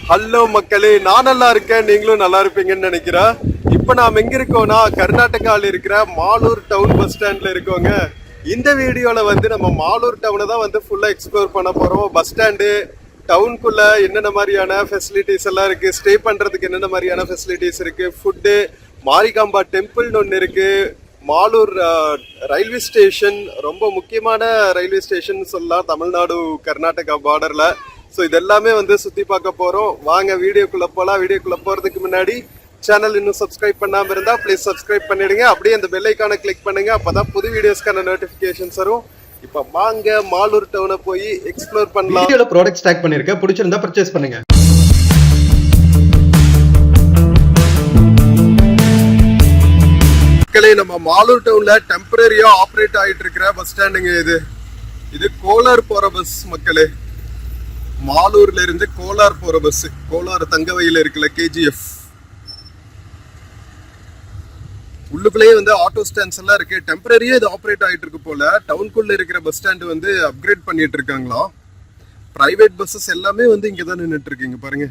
Hello மக்களே, நான் நல்லா இருக்கேன், நீங்களும் நல்லா இருப்பீங்கன்னு நினைக்கிறேன். இப்போ நாம் எங்க இருக்கோம்னா கர்நாடகாவில் இருக்கிற மாலூர் டவுன் பஸ் ஸ்டாண்ட்ல இருக்கோங்க. இந்த வீடியோல வந்து நம்ம மாலூர் டவுனை தான் வந்து ஃபுல்லா எக்ஸ்ப்ளோர் பண்ண போறோம். பஸ் ஸ்டாண்டு டவுனுக்குள்ள என்னென்ன மாதிரியான ஃபெசிலிட்டிஸ் எல்லாம் இருக்கு, ஸ்டே பண்றதுக்கு என்னென்ன மாதிரியான ஃபெசிலிட்டிஸ் இருக்கு, ஃபுட்டு, மாரிகாம்பா டெம்பிள்னு ஒன்று இருக்கு, மாலூர் ரயில்வே ஸ்டேஷன், ரொம்ப முக்கியமான ரயில்வே ஸ்டேஷன் சொல்லலாம் தமிழ்நாடு கர்நாடகா பார்டர்ல. ஸோ இதெல்லாமே வந்து சுற்றி பார்க்க போகிறோம். வாங்க வீடியோக்குள்ளே போகலாம். வீடியோக்குள்ளே போகிறதுக்கு முன்னாடி சேனல் இன்னும் சப்ஸ்கிரைப் பண்ணாமல் இருந்தால் ப்ளீஸ் சப்ஸ்கிரைப் பண்ணிடுங்க. அப்படியே அந்த பெல் ஐக்கானை கிளிக் பண்ணுங்க, அப்போ தான் புது வீடியோஸ்க்கான நோட்டிஃபிகேஷன்ஸ் வரும். இப்போ வாங்க மாலூர் டவுனை போய் எக்ஸ்ப்ளோர் பண்ணலாம். வீடியோல ப்ராடக்ட் ஸ்டாக் பண்ணிருக்கேன், பிடிச்சிருந்தா பர்ச்சேஸ் பண்ணுங்க. மக்களே, நம்ம மாலூர் டவுன்ல டெம்பரரியா ஆப்ரேட் ஆயிட்டு இருக்கிற பஸ் ஸ்டாண்டுங்க இது கோலார் போற பஸ். மக்களே, மாலூர்ல இருந்து கோலார் போற பஸ். கோலார் தங்கவையில இருக்குல்ல கேஜிஎஃப், உள்ளுக்குள்ளேயே வந்து ஆட்டோ ஸ்டாண்ட்ஸ் எல்லாம் இருக்கு. டெம்பரரியா இது ஆப்ரேட் ஆயிட்டு இருக்கு போல. டவுனுக்குள்ள இருக்கிற பஸ் ஸ்டாண்டு வந்து அப்கிரேட் பண்ணிட்டு இருக்காங்களா. பிரைவேட் பஸ்ஸஸ் எல்லாமே வந்து இங்கதான் நின்றுட்டு இருக்கீங்க பாருங்க.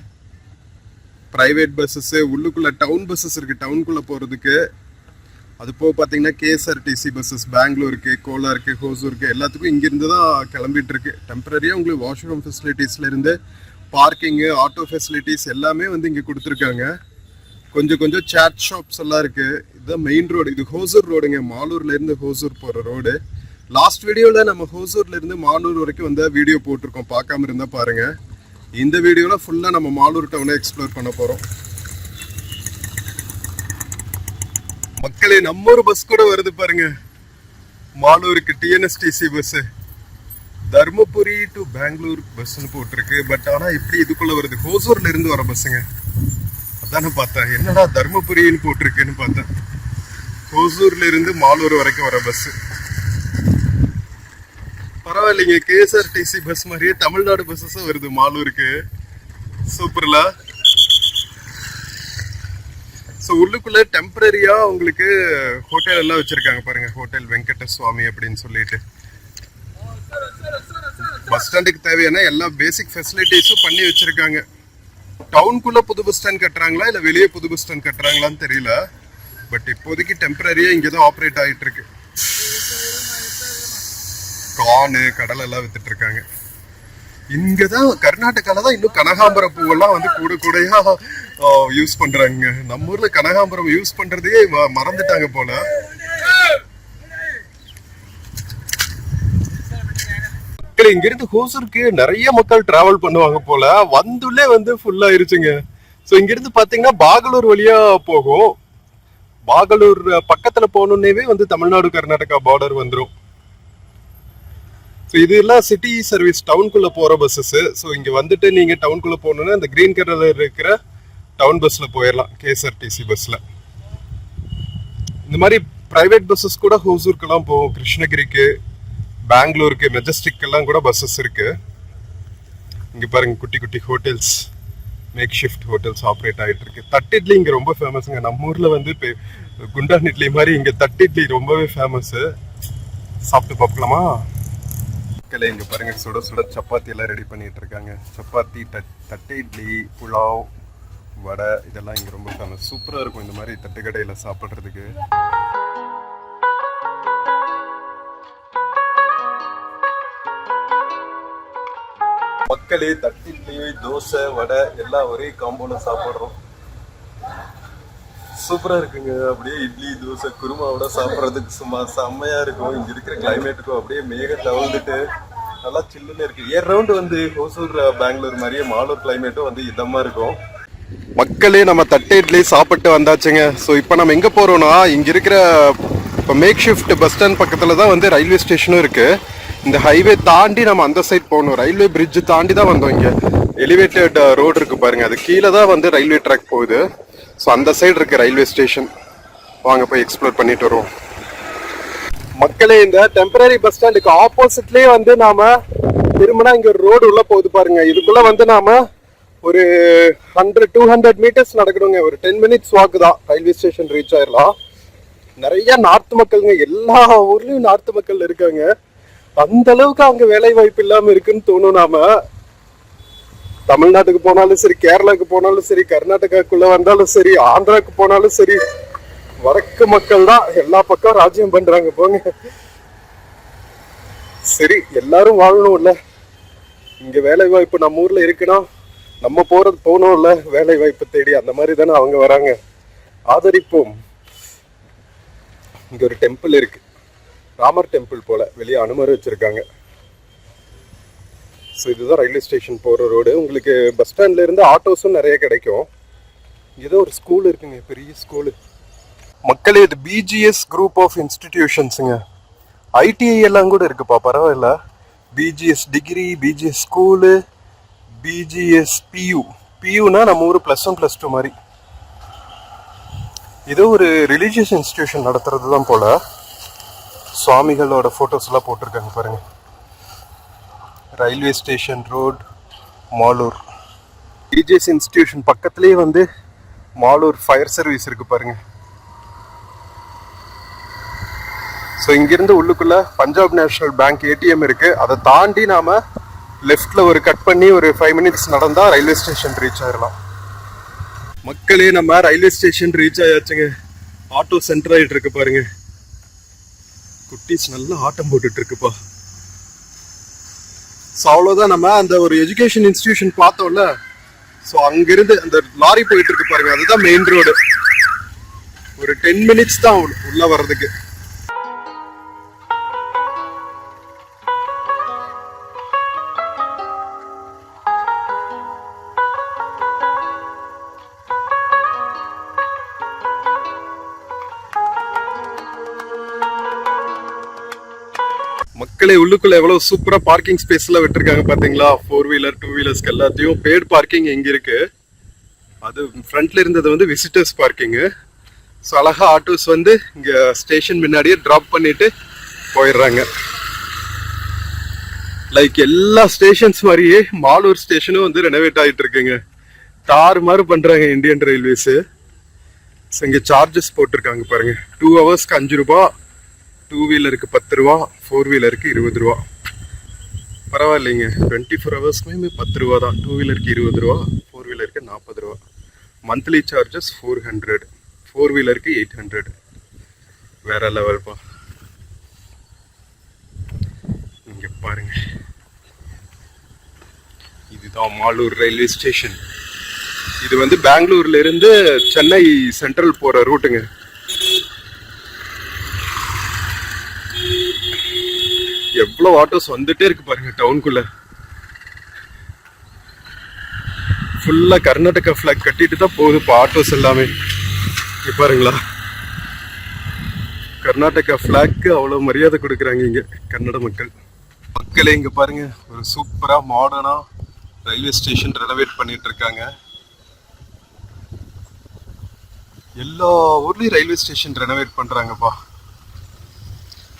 பிரைவேட் பஸ்ஸஸ், உள்ளுக்குள்ள டவுன் பஸ்ஸஸ் இருக்கு டவுனுக்குள்ள போறதுக்கு. அது போக பார்த்தீங்கன்னா கேஎஸ்ஆர்டிசி பஸ்ஸஸ் பெங்களூருக்கு, கோலாருக்கு, ஹோசூருக்கு எல்லாத்துக்கும் இங்கிருந்து தான் கிளம்பிட்டு இருக்கு. டெம்பரரியாக உங்களுக்கு வாஷ்ரூம் ஃபெசிலிட்டிஸ்லேருந்து பார்க்கிங்கு, ஆட்டோ ஃபெசிலிட்டிஸ் எல்லாமே வந்து இங்கே கொடுத்துருக்காங்க. கொஞ்சம் சேட் ஷாப்ஸ் எல்லாம் இருக்கு. இதுதான் மெயின் ரோடு. இது ஹோசூர் ரோடுங்க, மாலூர்லேருந்து ஹோசூர் போகிற ரோடு. லாஸ்ட் வீடியோவில் நம்ம ஹோசூர்லேருந்து மாலூர் வரைக்கும் வந்து வீடியோ போட்டிருக்கோம், பார்க்காம இருந்தால் பாருங்க. இந்த வீடியோவில் ஃபுல்லாக நம்ம மாலூர் டவுனை எக்ஸ்ப்ளோர் பண்ண போகிறோம். மக்களே, நம்ம ஒரு பஸ் கூட வருது பாருங்க மாலூருக்கு. TNSTC bus, Dharmapuri to Bangalore பஸ்ன்னு போட்டிருக்கு. பட் ஆனா இப்படி இதுக்குள்ள வருது, ஹோசூர்ல இருந்து வர பஸ்ஸுங்க. அதான பார்த்தேன், என்னடா தர்மபுரின்னு போட்டிருக்குன்னு பார்த்தேன். ஹோசூர்ல இருந்து மாலூர் வரைக்கும் வர பஸ். பரவாயில்லைங்க, கேஎஸ்ஆர்டிசி பஸ் மாதிரியே தமிழ்நாடு பஸ்ஸஸும் வருது மாலூருக்கு. சூப்பர்ல. ஸோ உள்ளுக்குள்ள டெம்பரரியா உங்களுக்கு ஹோட்டல் எல்லாம் வச்சிருக்காங்க பாருங்க. ஹோட்டல் வெங்கட சுவாமி அப்படின்னு சொல்லிட்டு பஸ் ஸ்டாண்டுக்கு தேவையான எல்லா பேசிக் ஃபெசிலிட்டிஸும் பண்ணி வச்சிருக்காங்க. டவுனுக்குள்ள புது பஸ் ஸ்டாண்ட் கட்டுறாங்களா இல்ல வெளியே புது பஸ் ஸ்டாண்ட் கட்டுறாங்களான்னு தெரியல. பட் இப்போதைக்கு டெம்பரரியா இங்கதான் ஆப்ரேட் ஆயிட்டு இருக்கு. கானு, கடலை எல்லாம் வித்துட்டு இருக்காங்க. இங்கதான் கர்நாடகால தான் இன்னும் கனகாம்பர பூவெல்லாம் வந்து கூடையா யூஸ் பண்றாங்க. நம்ம ஊர்ல கனகாம்பரம் யூஸ் பண்றதே மறந்துட்டாங்க போல. இங்க இருந்து ஹோசூருக்கு நிறைய மக்கள் டிராவல் பண்ணுவாங்க போல. வந்துள்ளே வந்து ஃபுல்லா ஆயிருச்சுங்க. சோ இங்க இருந்து பாத்தீங்கன்னா பாகலூர் வழியா போகும். பாகலூர் பக்கத்துல போகணுன்னே வந்து தமிழ்நாடு கர்நாடகா பார்டர் வந்துடும். ஸோ இதெல்லாம் சிட்டி சர்வீஸ், டவுனுக்குள்ள போற பஸ்ஸஸ். ஸோ இங்க வந்துட்டு நீங்க டவுனுக்குள்ள போகணுன்னா இந்த கிரீன் கலர்ல இருக்கிற டவுன் பஸ்ல போயிடலாம், கேஎஸ்ஆர்டிசி பஸ்ல. இந்த மாதிரி பிரைவேட் பஸ்ஸஸ் கூட ஹோசூருக்கெல்லாம் போகும். கிருஷ்ணகிரிக்கு, பெங்களூருக்கு, மெஜஸ்டிக் எல்லாம் கூட பஸ்ஸஸ் இருக்கு. இங்க பாருங்க குட்டி குட்டி hotels, makeshift hotels operate ஆகிட்டு இருக்கு. தட்டு இட்லி இங்க ரொம்ப ஃபேமஸுங்க. நம்ம ஊர்ல வந்து குண்டான் இட்லி மாதிரி இங்க தட்டு இட்லி ரொம்பவே ஃபேமஸ். சாப்பிட்டு பார்க்கலாமா? இங்க பாருங்க, சுட சுட சப்பாத்தி எல்லாம் ரெடி பண்ணிட்டு இருக்காங்க. சப்பாத்தி, தட்டு இட்லி, புலாவ், வடை இதெல்லாம் இங்க ரொம்ப ஃபேமஸ். சூப்பரா இருக்கும் இந்த மாதிரி தட்டுக்கடையில சாப்பிடுறதுக்கு. மக்களே, தட்டு இட்லி, தோசை, வடை எல்லாம் ஒரே காம்போல சாப்பிடுறோம். சூப்பரா இருக்குங்க. அப்படியே இட்லி, தோசை, குருமாவோட சாப்பிட்றதுக்கு சும்மா செம்மையா இருக்கும். இங்க இருக்கிற கிளைமேட்டுக்கும் அப்படியே மேக தவழ்ந்துட்டு நல்லா சில்லுன்னு இருக்கு. ஏர் ரவுண்ட் வந்து ஹோசூர், பெங்களூர் மாதிரியே மாலூர் கிளைமேட்டும் வந்து இதமா இருக்கும். மக்களே, நம்ம தட்டை இட்லி சாப்பிட்டு வந்தாச்சுங்க. ஸோ இப்போ நம்ம எங்க போறோம்னா, இங்க இருக்கிற இப்போ மேக் ஷிஃப்ட் பஸ் ஸ்டாண்ட் பக்கத்துல தான் வந்து ரயில்வே ஸ்டேஷனும் இருக்கு. இந்த ஹைவே தாண்டி நம்ம அந்த சைட் போகணும். ரயில்வே பிரிட்ஜ் தாண்டி தான் வந்தோம். இங்க எலிவேட்டட் ரோடு இருக்கு பாருங்க, அது கீழே தான் வந்து ரயில்வே ட்ராக் போகுது. ஸோ அந்த சைடு இருக்கு ரயில்வே ஸ்டேஷன். வாங்க போய் எக்ஸ்ப்ளோர் பண்ணிட்டு வருவோம். மக்களே, இந்த டெம்பரரி பஸ் ஸ்டாண்டுக்கு ஆப்போசிட்லயே வந்து நாம திரும்பினா இங்க ரோடு உள்ள போகுது பாருங்க. இதுக்குள்ள வந்து நாம ஒரு 100-200 மீட்டர்ஸ் நடக்கணுங்க. ஒரு 10 மினிட்ஸ் வாக்கு தான், ரயில்வே ஸ்டேஷன் ரீச் ஆயிடலாம். நிறைய நார்த் மக்களுங்க, எல்லா ஊர்லயும் நார்த் மக்கள் இருக்காங்க. அந்த அளவுக்கு அங்க வேலை வாய்ப்பு இல்லாம இருக்குன்னு தோணும். நாம தமிழ்நாட்டுக்கு போனாலும் சரி, கேரளாக்கு போனாலும் சரி, கர்நாடகாக்குள்ள வந்தாலும் சரி, ஆந்திராக்கு போனாலும் சரி, வடக்கு மக்கள் தான் எல்லா பக்கம் ராஜ்யம் பண்றாங்க போங்க. சரி, எல்லாரும் வாழணும்ல. இங்க வேலை வாய்ப்பு நம்ம ஊர்ல இருக்குன்னா நம்ம போனோம்ல வேலை வாய்ப்பு தேடி. அந்த மாதிரி தானே அவங்க வராங்க. ஆதரிப்போம். இங்க ஒரு டெம்பிள் இருக்கு, ராமர் டெம்பிள் போல, வெளியே அனுமதி வச்சிருக்காங்க. ஸோ இதுதான் ரயில்வே ஸ்டேஷன் போகிற ரோடு. உங்களுக்கு பஸ் ஸ்டாண்ட்ல இருந்து ஆட்டோஸும் நிறைய கிடைக்கும். ஏதோ ஒரு ஸ்கூல் இருக்குங்க, பெரிய ஸ்கூலு. மக்களே, இது பிஜிஎஸ் குரூப் ஆஃப் இன்ஸ்டிடியூஷன்ஸுங்க. ஐடிஐ எல்லாம் கூட இருக்குப்பா, பரவாயில்ல. BGS degree, BGS school, BGS PU. பியூனா நம்ம ஊர் +1 +2 மாதிரி. ஏதோ ஒரு ரிலீஜியஸ் இன்ஸ்டிடியூஷன் நடத்துறது தான் போல. சுவாமிகளோட ஃபோட்டோஸ் எல்லாம் போட்டிருக்காங்க பாருங்க. Railway station road, Malur. BGS institution பக்கத்துலேயே வந்து மாலூர் ஃபயர் சர்வீஸ் இருக்கு பாருங்க. ஸோ இங்கிருந்து உள்ளுக்குள்ள பஞ்சாப் நேஷனல் பேங்க் ஏடிஎம் இருக்கு. அதை தாண்டி நாம லெஃப்ட்ல ஒரு கட் பண்ணி ஒரு 5 மினிட்ஸ் நடந்தா ரயில்வே ஸ்டேஷன் ரீச் ஆயிடலாம். மக்களே, நம்ம ரயில்வே ஸ்டேஷன் ரீச் ஆயாச்சுங்க. ஆட்டோ சென்டர் ஆயிட்டு இருக்கு பாருங்க. குட்டீஸ் நல்லா ஆட்டம் போட்டுட்டு இருக்குப்பா. ஸோ அவ்வளோதான், நம்ம அந்த ஒரு எஜுகேஷன் இன்ஸ்டிடியூஷன் பார்த்தோம்ல. ஸோ அங்கிருந்து அந்த லாரி போயிட்டு இருக்கு பாருங்க, அதுதான் மெயின் ரோடு. ஒரு 10 மினிட்ஸ் தான் உள்ள வர்றதுக்கு. மக்களே, உள்ளுக்குள்ள எவ்வளவு சூப்பரா பார்க்கிங் ஸ்பேஸ் எல்லாம் விட்டுருக்காங்க பாத்தீங்களா? 4 வீலர் 2 வீலர்ஸ்க்கு எல்லாத்தையும் பெய்டு பார்க்கிங் எங்க இருக்கு. அது ஃப்ரண்ட்ல இருந்தது வந்து விசிட்டர்ஸ் பார்க்கிங். ஸோ அழகா ஆட்டோஸ் வந்து இங்க ஸ்டேஷன் முன்னாடியே டிராப் பண்ணிட்டு போயிடுறாங்க. லைக் எல்லா ஸ்டேஷன்ஸ் மாதிரியே மாலூர் ஸ்டேஷனும் வந்து ரெனோவேட் ஆயிட்டு இருக்குங்க. தாறுமாறு பண்றாங்க இந்தியன் ரயில்வேஸ். இங்க சார்ஜஸ் போட்டிருக்காங்க பாருங்க. 2 ஹவர்ஸ்க்கு 5 ரூபா, 2 வீலருக்கு 10 ரூபா, 4 வீலருக்கு 20 ரூபா. பரவாயில்லைங்க, 24 ஹவர்ஸ்க்குமே 10 ரூபா தான். 2 வீலருக்கு 20 ரூபா, 4 வீலருக்கு 40 ரூபா. Monthly charges 400, 4 வீலருக்கு 800. வேற லெவல்ப்பா. இங்க பாருங்க, இதுதான் மாலூர் ரயில்வே ஸ்டேஷன். இது வந்து பெங்களூர்ல இருந்து சென்னை சென்ட்ரல் போற ரூட்டுங்க. எவ்வளவு ஆட்டோஸ் வந்துட்டே இருக்கு பாருங்க டவுனுக்குள்ள. ஃபுல்லா கர்நாடகா பிளாக் கட்டிட்டு தான் போகுது இப்போ ஆட்டோஸ் எல்லாமே. இங்க பாருங்களா, கர்நாடகா பிளாக்கு அவ்வளவு மரியாதை கொடுக்குறாங்க இங்க கன்னட மக்கள். மக்களே, இங்க பாருங்க, ஒரு சூப்பரா மாடர்னா ரயில்வே ஸ்டேஷன் ரெனோவேட் பண்ணிட்டு இருக்காங்க. எல்லா ஊர்லயும் ரயில்வே ஸ்டேஷன் ரெனோவேட் பண்றாங்கப்பா.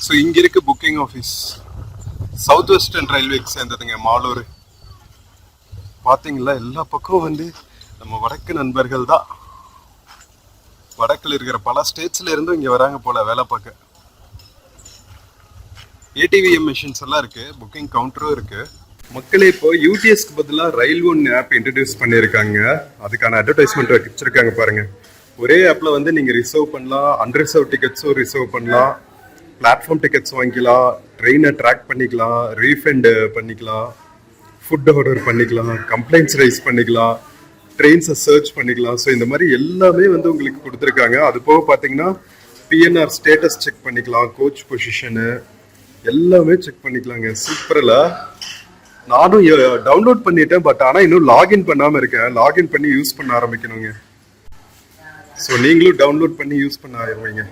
ஸோ இங்க இருக்கு புக்கிங் ஆஃபீஸ். சவுத் வெஸ்டர்ன் ரயில்வேக்கு சேர்ந்ததுங்க மாலூர். பாத்தீங்களா, எல்லா பக்கம் வந்து நம்ம வடக்கு நண்பர்கள் தான். வடக்குல இருக்கிற பல ஸ்டேட்ஸ்ல இருந்தும் இங்க வராங்க போல வேலை பார்க்க. ஏடிவிஎம் மிஷின்ஸ் எல்லாம் இருக்கு, புக்கிங் கவுண்டரும் இருக்கு. மக்களே, இப்போ யூடிஎஸ்க்கு பதிலாக ரயில் ஒன் ஆப் இன்ட்ரடியூஸ் பண்ணியிருக்காங்க. அதுக்கான அட்வர்டைஸ்மெண்ட் வச்சிருக்காங்க பாருங்க. ஒரே ஆப்ல வந்து நீங்க ரிசர்வ் பண்ணலாம், அன்ரிசர்வ் டிக்கெட்ஸும் ரிசர்வ் பண்ணலாம், பிளாட்ஃபார்ம் டிக்கெட்ஸ் வாங்கிக்கலாம், ட்ரெயினை ட்ராக் பண்ணிக்கலாம், ரீஃபண்ட் பண்ணிக்கலாம், ஃபுட் ஆர்டர் பண்ணிக்கலாம், கம்ப்ளைண்ட்ஸ் ரைஸ் பண்ணிக்கலாம், ட்ரெயின்ஸை சர்ச் பண்ணிக்கலாம். ஸோ இந்த மாதிரி எல்லாமே வந்து உங்களுக்கு கொடுத்துருக்காங்க. அது போக பார்த்தீங்கன்னா பிஎன்ஆர் ஸ்டேட்டஸ் செக் பண்ணிக்கலாம், கோச் பொசிஷனு எல்லாமே செக் பண்ணிக்கலாங்க. சூப்பரில் நானும் டவுன்லோட் பண்ணிட்டேன். பட் ஆனால் இன்னும் லாகின் பண்ணாமல் இருக்கேன். லாகின் பண்ணி யூஸ் பண்ண ஆரம்பிக்கணுங்க. ஸோ நீங்களும் டவுன்லோட் பண்ணி யூஸ் பண்ண ஆரம்பிங்க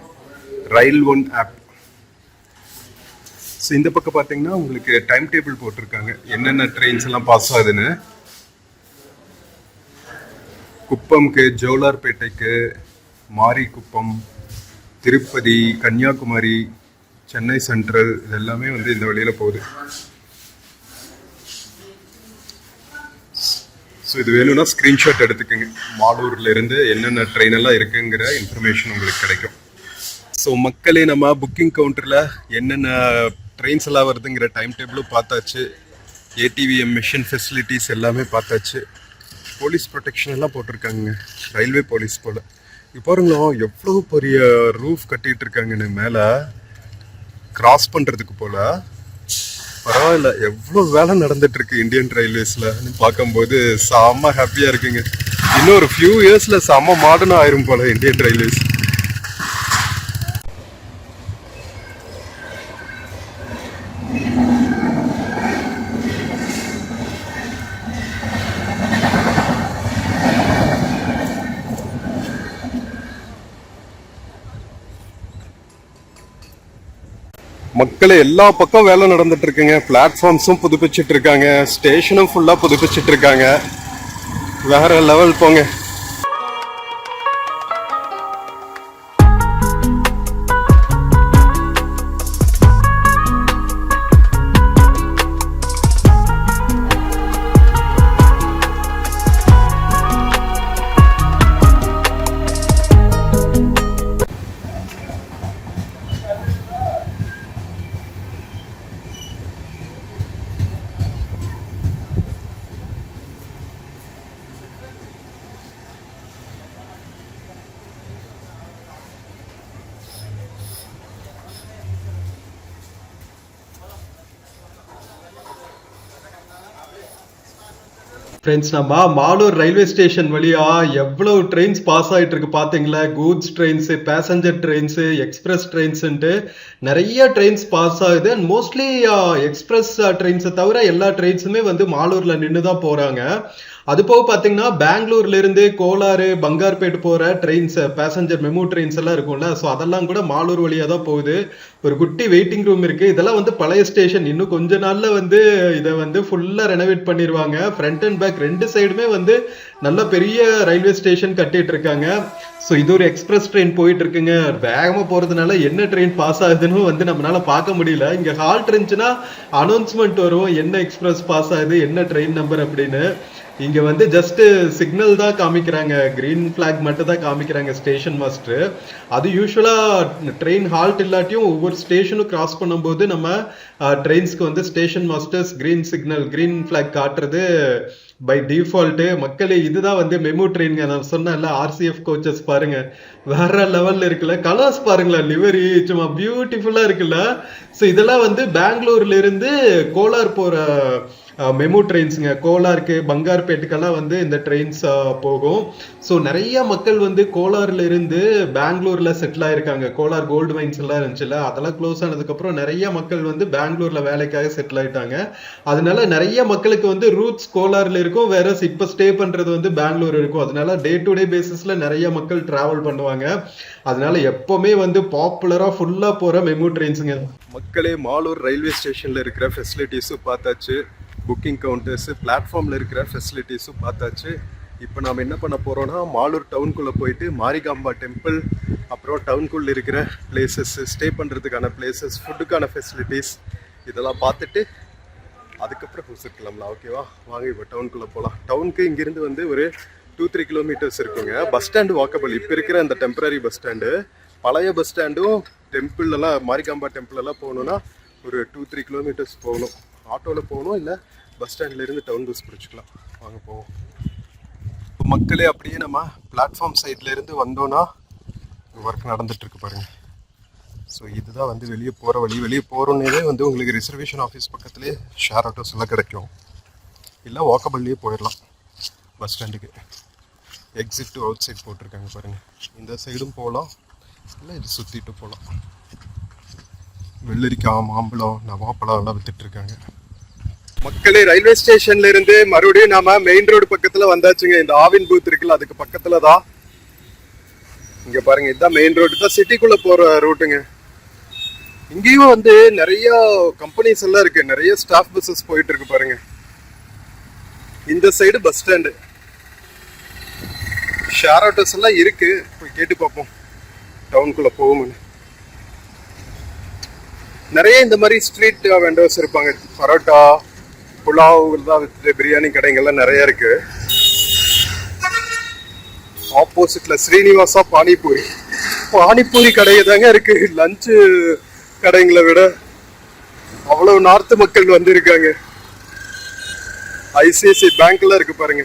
ரயில் ஒன் ஆப். ஸோ இந்த பக்கம் பார்த்தீங்கன்னா உங்களுக்கு டைம் டேபிள் போட்டிருக்காங்க, என்னென்ன ட்ரெயின்ஸ் எல்லாம் பாஸ் ஆகுதுன்னு. குப்பம்க்கு, ஜோலார்பேட்டைக்கு, மாரிக்குப்பம், திருப்பதி, கன்னியாகுமரி, சென்னை சென்ட்ரல், இது எல்லாமே வந்து இந்த வழியில போகுது. ஸோ இது வேணும்னா ஸ்க்ரீன்ஷாட் எடுத்துக்கோங்க. மாலூர்ல இருந்து என்னென்ன ட்ரெயின் எல்லாம் இருக்குங்கிற இன்ஃபர்மேஷன் உங்களுக்கு கிடைக்கும். ஸோ மக்களே, நம்ம புக்கிங் கவுண்டரில் என்னென்ன ட்ரெயின்ஸ் எல்லாம் வருதுங்கிற டைம் டேபிளும் பார்த்தாச்சு. ஏடிவிஎம் மிஷின் ஃபெசிலிட்டிஸ் எல்லாமே பார்த்தாச்சு. போலீஸ் ப்ரொடெக்ஷன் எல்லாம் போட்டிருக்காங்க, ரயில்வே போலீஸ் போல். இப்போ பாருங்களா எவ்வளோ பெரிய ரூஃப் கட்டிகிட்டு இருக்காங்கன்னு மேலே கிராஸ் பண்ணுறதுக்கு போல். பரவாயில்ல, எவ்வளோ வேலை நடந்துட்டு இருக்கு இந்தியன் ரயில்வேஸில் பார்க்கும்போது செம்ம ஹாப்பியாக இருக்குங்க. இன்னும் ஒரு ஃபியூ இயர்ஸில் செம்ம மாடர்னாக ஆயிரும் போல் இந்தியன் ரயில்வேஸ். மக்களே எல்லா பக்கம் வேலை நடந்துட்டு இருக்குங்க. பிளாட்ஃபார்ம்ஸும் புதுப்பிச்சுட்டு இருக்காங்க, ஸ்டேஷனும் ஃபுல்லா புதுப்பிச்சுட்டு இருக்காங்க. வேற லெவல் போங்க. ஃப்ரெண்ட்ஸ், நம்ம மாலூர் ரயில்வே ஸ்டேஷன் வழியா எவ்வளவு ட்ரெயின்ஸ் பாஸ் ஆகிட்டு இருக்கு பார்த்தீங்களா? Goods trains, passenger trains, express ட்ரெயின்ஸுன்ட்டு நிறைய ட்ரெயின்ஸ் பாஸ் ஆகுது. அண்ட் மோஸ்ட்லி எக்ஸ்பிரஸ் ட்ரெயின்ஸை தவிர எல்லா ட்ரெயின்ஸுமே வந்து மாலூரில் நின்று தான் போகிறாங்க. அது போக பார்த்தீங்கன்னா பெங்களூர்ல இருந்து கோலாறு, பங்கார்பேட் போகிற ட்ரெயின்ஸ், பேசஞ்சர் மெமு ட்ரெயின்ஸ் எல்லாம் இருக்கும்ல, ஸோ அதெல்லாம் கூட மாலூர் வழியாக தான் போகுது. ஒரு குட்டி வெயிட்டிங் ரூம் இருக்குது. இதெல்லாம் வந்து பழைய ஸ்டேஷன். இன்னும் கொஞ்ச நாளில் வந்து இதை வந்து ஃபுல்லாக ரெனோவேட் பண்ணிடுவாங்க. ஃப்ரண்ட் அண்ட் பேக் ரெண்டு சைடுமே வந்து நல்ல பெரிய ரயில்வே ஸ்டேஷன் கட்டிட்டு இருக்காங்க. ஸோ இது ஒரு எக்ஸ்பிரஸ் ட்ரெயின் போயிட்டு இருக்குங்க. வேகமாக போகிறதுனால என்ன ட்ரெயின் பாஸ் ஆகுதுன்னு வந்து நம்மளால பார்க்க முடியல. இங்கே ஹால்ட் இருந்துச்சுன்னா அனௌன்ஸ்மெண்ட் வரும், என்ன எக்ஸ்பிரஸ் பாஸ் ஆகுது, என்ன ட்ரெயின் நம்பர் அப்படின்னு. இங்க வந்து ஜஸ்ட் சிக்னல் தான் காமிக்கிறாங்க, கிரீன் பிளாக் மட்டும் தான் காமிக்கிறாங்க ஸ்டேஷன் மாஸ்டர். அது யூஸ்வலா ட்ரெயின் ஹால்ட் இல்லாட்டியும் ஒவ்வொரு ஸ்டேஷனும் கிராஸ் பண்ணும்போது நம்ம ட்ரெயின்ஸ்க்கு வந்து station masters green signal, green block காட்டுறது பை டிஃபால்ட்டு. மக்களே, இதுதான் வந்து மெமு ட்ரெயின்ங்க. நான் சொன்னேன்ல, ஆர்சிஎஃப் கோச்சஸ் பாருங்க, வேற லெவல்ல இருக்குல்ல. கலர்ஸ் பாருங்களேன், லிவரி சும்மா பியூட்டிஃபுல்லா இருக்குல்ல. ஸோ இதெல்லாம் வந்து பெங்களூர்ல இருந்து கோலார் போற மெமு ட்ரெயின்ஸுங்க. கோலாருக்கு, பங்கார்பேட்டுக்கெல்லாம் வந்து இந்த ட்ரெயின்ஸ் போகும். ஸோ நிறைய மக்கள் வந்து கோலார்ல இருந்து பெங்களூர்ல செட்டில் ஆயிருக்காங்க. கோலார் கோல்டு மைன்ஸ் எல்லாம் இருந்துச்சுல்ல, அதெல்லாம் க்ளோஸ் ஆனதுக்கப்புறம் நிறைய மக்கள் வந்து பெங்களூர்ல வேலைக்காக செட்டில் ஆயிட்டாங்க. அதனால நிறைய மக்களுக்கு வந்து ரூட்ஸ் கோலார்ல இருக்கும், வேற இப்போ ஸ்டே பண்றது வந்து பெங்களூர் இருக்கும். அதனால டே டு டே பேசிஸ்ல நிறைய மக்கள் டிராவல் பண்ணுவாங்க. அதனால எப்பவுமே வந்து பாப்புலரா ஃபுல்லா போற மெமு ட்ரெயின்ஸுங்க. மக்களே, மாலூர் ரயில்வே ஸ்டேஷன்ல இருக்கிற ஃபெசிலிட்டிஸும் பார்த்தாச்சு, புக்கிங் கவுண்டர்ஸு, பிளாட்ஃபார்மில் இருக்கிற ஃபெசிலிட்டிஸும் பார்த்தாச்சு. இப்போ நாம் என்ன பண்ண போகிறோன்னா, மாலூர் டவுனுக்குள்ளே போயிட்டு மாரிகாம்பா டெம்பிள், அப்புறம் டவுனுக்குள்ளே இருக்கிற பிளேசஸ்ஸு, ஸ்டே பண்ணுறதுக்கான பிளேசஸ், ஃபுட்டுக்கான ஃபெசிலிட்டிஸ் இதெல்லாம் பார்த்துட்டு அதுக்கப்புறம் ஹூசூர் கிளம்பலாம். ஓகேவா? வாங்க இப்போ டவுனுக்குள்ளே போகலாம். டவுனுக்கு இங்கேருந்து வந்து ஒரு 2-3 கிலோமீட்டர்ஸ் இருக்குங்க. Bus stand walkable. இப்போ இருக்கிற அந்த டெம்பரரி பஸ் ஸ்டாண்டு, பழைய பஸ் ஸ்டாண்டும் டெம்பிள்லாம், மாரிகாம்பா டெம்பிளெல்லாம் போகணுன்னா ஒரு 2-3 கிலோமீட்டர்ஸ் போகணும். ஆட்டோவில் போகணும், இல்லை பஸ் ஸ்டாண்ட்லேருந்து டவுன் பஸ் பிடிச்சிக்கலாம். வாங்க போவோம். இப்போ மக்களே, அப்படியே நம்ம பிளாட்ஃபார்ம் சைட்லேருந்து வந்தோன்னா ஒர்க் நடந்துகிட்ருக்கு பாருங்கள். ஸோ இதுதான் வந்து வெளியே போகிற வழி. வெளியே போகிறோன்னே வந்து உங்களுக்கு ரிசர்வேஷன் ஆஃபீஸ் பக்கத்துலேயே ஷேர் ஆட்டோஸ் எல்லாம் கிடைக்கும், இல்லை வாக்கபிள்லேயே போயிடலாம் பஸ் ஸ்டாண்டுக்கு. எக்ஸிட் டு அவுட் சைட் போட்டிருக்காங்க பாருங்கள். இந்த சைடும் போகலாம், இல்லை இது சுற்றிட்டு போகலாம். வெள்ளரிக்காய், மாம்பழம், நவாப்பழம் எல்லாம் வித்துட்டு இருக்காங்க. மக்களே, ரயில்வே ஸ்டேஷன்ல இருந்து மறுபடியும் நாம மெயின் ரோடு பக்கத்துல வந்தாச்சுங்க. இந்த ஆவின் பூத் இருக்குல்ல, அதுக்கு பக்கத்துல தான். இங்க பாருங்க, இதுதான் மெயின் ரோடு தான், சிட்டிக்குள்ள போற ரூட்டுங்க. இங்கேயும் வந்து நிறைய கம்பெனிஸ் எல்லாம் இருக்கு, நிறைய ஸ்டாஃப் பஸ்ஸஸ் போயிட்டு இருக்கு பாருங்க. இந்த side bus stand, share autos எல்லாம் இருக்கு. போய் கேட்டு பார்ப்போம் டவுனுக்குள்ள போகும்னு. நிறைய இந்த மாதிரி ஸ்ட்ரீட் வெண்டர்ஸ் இருப்பாங்க. பரோட்டா, புலாவ் தான் வித்துட்டு, பிரியாணி கடைங்கள்லாம் நிறைய இருக்கு. ஆப்போசிட்ல ஸ்ரீனிவாசா பானிபூரி, பானிபூரி கடையை தாங்க இருக்கு. லஞ்சு கடைங்களை விட அவ்வளவு நார்த்து மக்கள் வந்து இருக்காங்க. ஐசிஐசிஐ பேங்க்ல இருக்கு பாருங்க.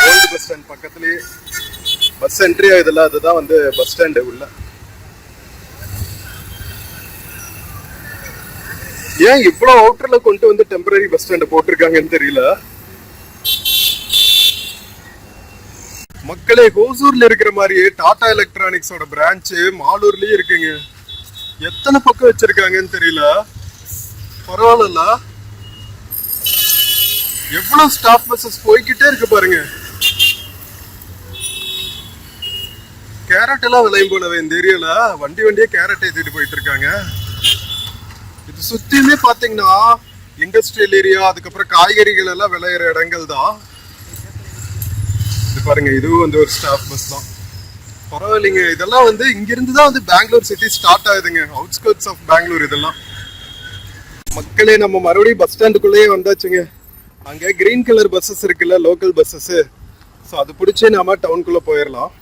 ஓல்டு பஸ் ஸ்டாண்ட் பக்கத்துலயே பஸ் என்ட்ரி ஆகுதுல்ல, அதுதான் வந்து பஸ் ஸ்டாண்டு உள்ள. ஏன் இவ்வளவு அவுட்டர்ல கொண்டு வந்து டெம்பரரி பஸ் ஸ்டாண்ட் போட்டிருக்காங்கன்னு தெரியல. மக்களே, ஹோசூர்ல இருக்கிற மாதிரியே டாடா எலக்ட்ரானிக்ஸோட பிரான்ச் மாலூர்லயே இருக்குங்க. எத்தனை பக்கம் வச்சிருக்காங்கன்னு தெரியல. பரவாயில்ல, எவ்வளவு ஸ்டாஃப் பஸ்ஸஸ் போய்கிட்டே இருக்கு பாருங்க. கேரட் எல்லாம் விளையும் போலவே இந்த ஏரியால வண்டியே கேரட் ஏத்திட்டு போயிட்டு இருக்காங்க. இது சுத்தியுமே பாத்தீங்கன்னா இண்டஸ்ட்ரியல் ஏரியா, அதுக்கப்புறம் காய்கறிகள் எல்லாம் விளையிற இடங்கள் தான். இது பாருங்க, இதுவும் வந்து ஒரு ஸ்டாஃப் பஸ் தான். பரவாயில்லைங்க. இதெல்லாம் வந்து இங்கிருந்து தான் வந்து பெங்களூர் சிட்டி ஸ்டார்ட் ஆகுதுங்க. அவுட்ஸ்கர்ட்ஸ் ஆஃப் பெங்களூர் இதெல்லாம். மக்களே, நம்ம மறுபடியும் பஸ் ஸ்டாண்டுக்குள்ளேயே வந்தாச்சுங்க. அங்க கிரீன் கலர் பஸ்ஸஸ் இருக்குல்ல, லோக்கல் பஸ்ஸஸ். ஸோ அது பிடிச்சே நாம டவுனுக்குள்ள போயிடலாம்.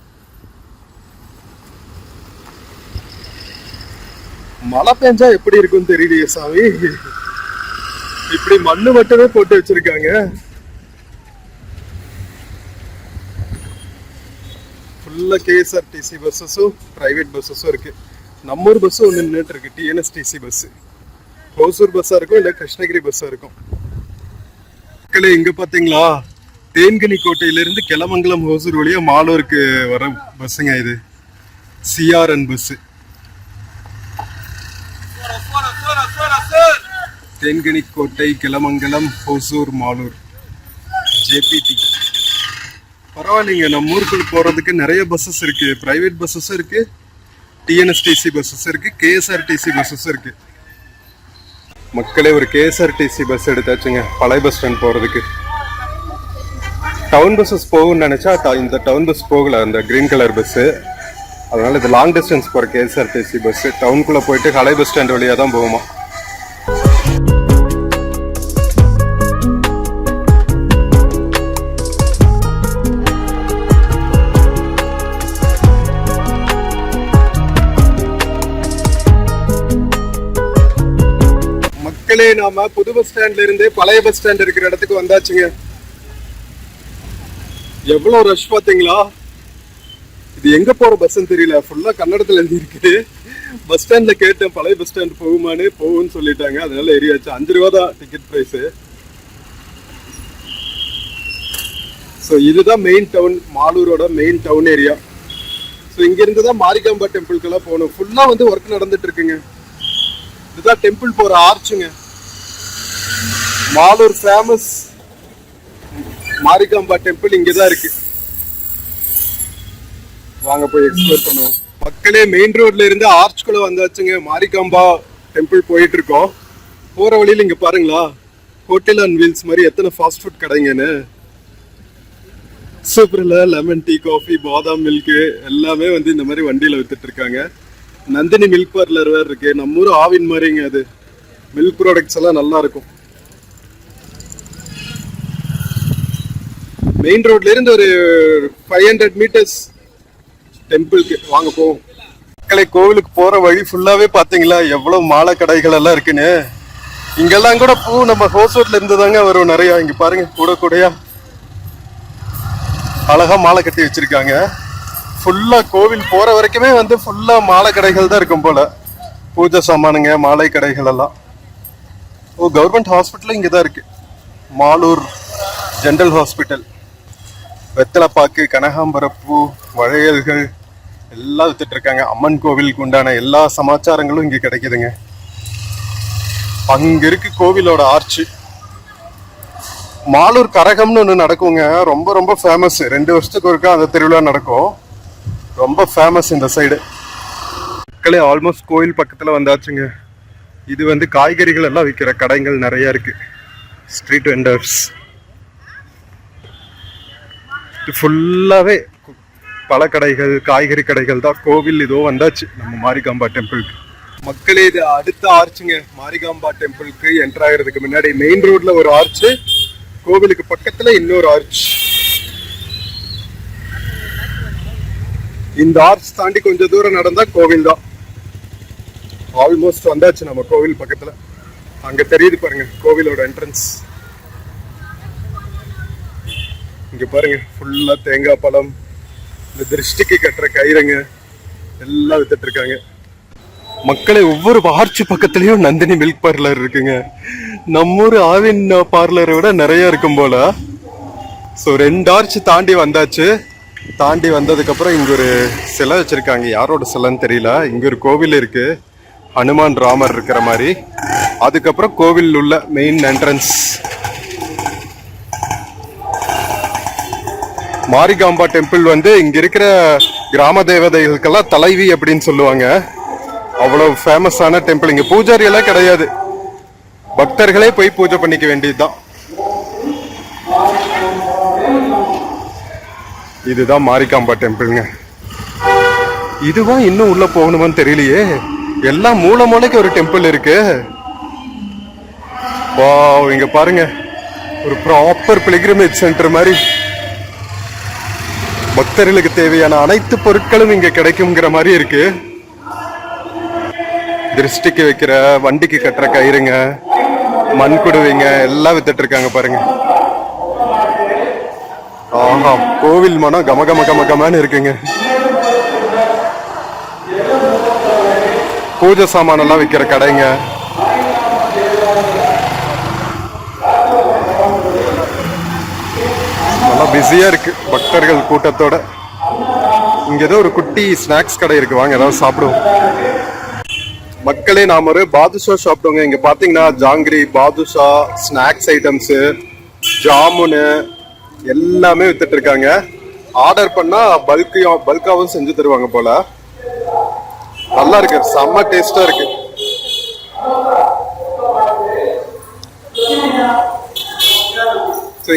மழை பெஞ்சா எப்படி இருக்குன்னு தெரியலையே சாமி. இப்படி மண்ணு மட்டுமே போட்டு வச்சிருக்காங்க. ஃபுல்லா கேஎஸ்ஆர்டிசி பஸ்ஸஸும் பிரைவேட் பஸ்ஸஸும் இருக்கு. நம்மூர் பஸ் ஒன்று நின்றுட்டு இருக்கு, டிஎன்எஸ்டிசி பஸ். ஹோசூர் பஸ்ஸா இருக்கும், இல்ல கிருஷ்ணகிரி பஸ்ஸா இருக்கும். மக்களே, இங்க பாத்தீங்களா, தேன்கனி கோட்டையிலிருந்து கிளமங்கலம் ஹோசூர் வழியா மாலூருக்கு வர பஸ்ஸுங்க இது. CRN bus. தேன்கனி கோட்டை, கிளமங்கலம், ஹோசூர், மாலூர், ஜேபிடி. பரவாயில்லைங்க, நம்ம ஊருக்குள்ள போறதுக்கு நிறைய பஸ்ஸஸ் இருக்கு. பிரைவேட் பஸ்ஸஸும் இருக்கு, டிஎன்எஸ்டிசி பஸ்ஸஸ் இருக்கு, கேஎஸ்ஆர்டிசி பஸ்ஸஸ் இருக்கு. மக்களே, ஒரு கேஎஸ்ஆர்டிசி பஸ் எடுத்தாச்சுங்க பழைய பஸ் ஸ்டாண்ட் போறதுக்கு. டவுன் பஸ்ஸஸ் போகும்னு நினைச்சா இந்த டவுன் பஸ் போகல, அந்த கிரீன் கலர் பஸ். அதனால இது லாங் டிஸ்டன்ஸ் போற கேஎஸ்ஆர்டிசி பஸ். டவுனுக்குள்ள போயிட்டு பழைய பஸ் ஸ்டாண்ட் வழியா தான் போகுமா. மக்களே, நாம புது பஸ் ஸ்டாண்ட்ல இருந்து பழைய பஸ் ஸ்டாண்ட் இருக்கிற இடத்துக்கு வந்தாச்சுங்க. எவ்வளவு ரஷ் பாத்தீங்களா. இது எங்க போற பஸ்ன்னு தெரியல, ஃபுல்லா கன்னடத்துல எழுதி இருக்குது. பஸ் ஸ்டாண்ட்ல கேட்டேன் பழைய பஸ் ஸ்டாண்ட் போகுமான்னு, போகும்னு சொல்லிட்டாங்க. அதனால ஏறியாச்சு. 5 ரூபா தான் டிக்கெட் பிரைஸ். ஸோ இதுதான் மெயின் டவுன், மாலூரோட மெயின் டவுன் ஏரியா. ஸோ இங்க இருந்து தான் மாரிகாம்பா டெம்பிள்க்கெல்லாம் போகணும். ஃபுல்லா வந்து ஒர்க் நடந்துட்டு இருக்குங்க. இதுதான் டெம்பிள் போற ஆர்ச்சுங்க. மாலூர் ஃபேமஸ் மாரிகாம்பா டெம்பிள் இங்கதான் இருக்கு. வாங்க போய் எக்ஸ்ப்ளோர் பண்ணுவோம். மக்களே, மெயின் ரோட்ல இருந்து ஆர்ச்சுக்குள்ள வந்தாச்சுங்க. மாரிகாம்பா டெம்பிள் போயிட்டு இருக்கோம். போற வழியில இங்க பாருங்களா, ஹோட்டல் அண்ட் வீல்ஸ் மாதிரி எத்தனை ஃபாஸ்ட் ஃபுட் கடைங்கன்னு. சூப்பர்ல, லெமன் டீ, காஃபி, பாதாம் மில்க் எல்லாமே வந்து இந்த மாதிரி வண்டியில வித்துட்டு இருக்காங்க. நந்தினி மில்க் பார்லர் வேற இருக்கு. நம்ம ஊர் ஆவின் மாதிரிங்க அது. மில்க் ப்ராடக்ட்ஸ் எல்லாம் நல்லா இருக்கும். மெயின் ரோட்ல இருந்து ஒரு 500 மீட்டர்ஸ் டெம்பிளுக்கு. வாங்க போவோம். மக்களை, கோவிலுக்கு போற வழி ஃபுல்லாவே பாத்தீங்களா எவ்வளவு மாலை கடைகள் எல்லாம் இருக்குன்னு. இங்கெல்லாம் கூட பூ நம்ம ஹோசூர்ல இருந்து தாங்க வரும் நிறைய. இங்க பாருங்க, கூட கூடையா அழகா மாலை கட்டி வச்சிருக்காங்க. ஃபுல்லா கோவில் போற வரைக்குமே வந்து ஃபுல்லா மாலை கடைகள் தான் இருக்கும் போல. பூஜை சாமானுங்க, மாலை கடைகள் எல்லாம். ஓ, கவர்மெண்ட் ஹாஸ்பிட்டலும் இங்கதான் இருக்கு. Malur general hospital. வெத்தலைப்பாக்கு, கனகாம்பரப்பூ, வளையல்கள் எல்லாம் வித்துட்டு இருக்காங்க. அம்மன் கோவிலுக்கு உண்டான எல்லா சமாச்சாரங்களும் இங்க கிடைக்குதுங்க. அங்க இருக்கு கோவிலோட ஆர்ச்சு. மாலூர் கரகம்னு ஒண்ணு நடக்குங்க. ரொம்ப ரொம்ப ஃபேமஸ். 2 வருஷத்துக்கு ஒருக்கா அந்த திருவிழா நடக்கும். ரொம்ப ஃபேமஸ் இந்த சைடு. மக்களே, ஆல்மோஸ்ட் கோயில் பக்கத்துல வந்தாச்சுங்க. இது வந்து காய்கறிகள் எல்லாம் விற்கிற கடைகள் நிறைய இருக்கு. Street vendors. இது ஃபுல்லாவே பல கடைகள், காய்கறி கடைகள் தான். கோவில் இதோ வந்தாச்சு நம்ம மாரிகாம்பா டெம்பிளுக்கு. மக்களே, இது அடுத்த ஆர்ச்சுங்க. மாரிகாம்பா டெம்பிளுக்கு என்டர் ஆகிறதுக்கு முன்னாடி மெயின் ரோட்ல ஒரு ஆர்ச்சு, கோவிலுக்கு பக்கத்துல இன்னொரு ஆர்ச். இந்த ஆர்ச் தாண்டி கொஞ்சம் தூரம் நடந்தா கோவில் தான். ஆல்மோஸ்ட் வந்தாச்சு நம்ம கோவில் பக்கத்துல. அங்க தெரியுது பாருங்க கோவிலோட என்ட்ரன்ஸ். இங்க பாருங்க ஃபுல்லா தேங்காய் பழம், இந்த திருஷ்டிக்கு கட்டுற கயிறுங்க எல்லாம் வித்துட்டு இருக்காங்க. மக்களை ஒவ்வொரு ஆர்ச்சி பக்கத்துலயும் நந்தினி மில்க் பார்லர் இருக்குங்க. நம்ம ஊர் ஆவின் பார்லரை விட நிறைய இருக்கும் போல. ஸோ 2 ஆர்ச் தாண்டி வந்தாச்சு. தாண்டி வந்ததுக்கு அப்புறம் இங்க ஒரு சிலை வச்சிருக்காங்க. யாரோட சிலைன்னு தெரியல. இங்க ஒரு கோவில் இருக்கு, ஹனுமான் ராமர் இருக்கிற மாதிரி. அதுக்கப்புறம் கோவில் உள்ள மெயின் என்ட்ரன்ஸ். மாரிகாம்பா டெம்பிள் வந்து இங்க இருக்கிற கிராம தேவதைகளுக்கெல்லாம் தலைவி அப்படின்னு சொல்லுவாங்க. அவ்வளவு ஃபேமஸான டெம்பிள். இங்க பூஜாரி எல்லாம் கிடையாது, பக்தர்களே போய் பூஜை பண்ணிக்க வேண்டியதுதான். இதுதான் மாரிகாம்பா டெம்பிள்ங்க. இதுதான் இன்னும் உள்ள போகணுமான்னு தெரியலையே. எல்லாம் மூல மூலைக்கு ஒரு டெம்பிள் இருக்கு. வாவ், இங்க பாருங்க ஒரு ப்ராப்பர் பிலிகிரிமேஜ் சென்டர் மாதிரி. பக்தர்களுக்கு தேவையான அனைத்து பொருட்களும் இங்க கிடைக்குங்கிற மாதிரி இருக்கு. திருஷ்டிக்கு வைக்கிற, வண்டிக்கு கட்டுற கயிறுங்க, மண் குடுவைங்க எல்லாம் வித்துட்டு இருக்காங்க பாருங்க. ஆஹா, கோவில் மனம் கம கம கம கமன்னு இருக்குங்க. பூஜை சாமான் எல்லாம் விற்கிற கடைங்க. நல்லா பிஸியா இருக்கு பக்தர்கள் கூட்டத்தோட. இங்க ஏதோ ஒரு குட்டி ஸ்நாக்ஸ் கடை இருக்கு, வாங்க ஏதாவது சாப்பிடுவோம். மக்களே, நாம ஒரு பாதுஷா சாப்பிட்டோங்க. இங்க பாத்தீங்கன்னா ஜாங்கிரி, பாதுஷா, ஸ்நாக்ஸ் ஐட்டம்ஸ், ஜாமுனு எல்லாமே வித்துட்டு இருக்காங்க. ஆர்டர் பண்ணா பல்காவும் செஞ்சு தருவாங்க போல. நல்லா இருக்கு, செம்ம டேஸ்டா இருக்கு.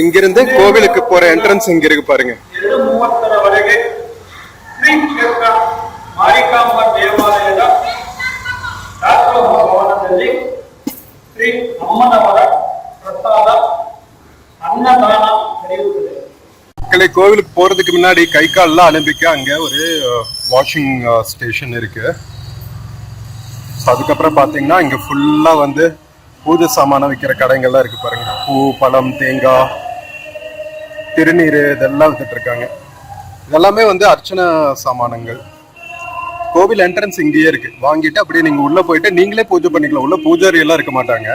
இங்க இருந்து கோவிலுக்கு போற என்ட்ரன்ஸ் இங்க இருக்கு பாருங்க. கோவிலுக்கு போறதுக்கு முன்னாடி கை கால்லாம் அனுப்பிக்க அங்க ஒரு வாஷிங் ஸ்டேஷன் இருக்கு. அதுக்கப்புறம் பாத்தீங்கன்னா இங்க ஃபுல்லா வந்து பூஜை சாமான விற்கிற கடைகள்லாம் இருக்கு பாருங்க. பூ, பழம், தேங்காய், திருநீர் இதெல்லாம் வித்துட்டு இருக்காங்க. இதெல்லாமே வந்து அர்ச்சனை சாமானங்கள். கோவில் என்ட்ரன்ஸ் இங்கேயே இருக்கு. வாங்கிட்டு அப்படியே நீங்க உள்ள போயிட்டு நீங்களே பூஜை பண்ணிக்கலாம். உள்ள பூஜாரி எல்லாம் இருக்க மாட்டாங்க.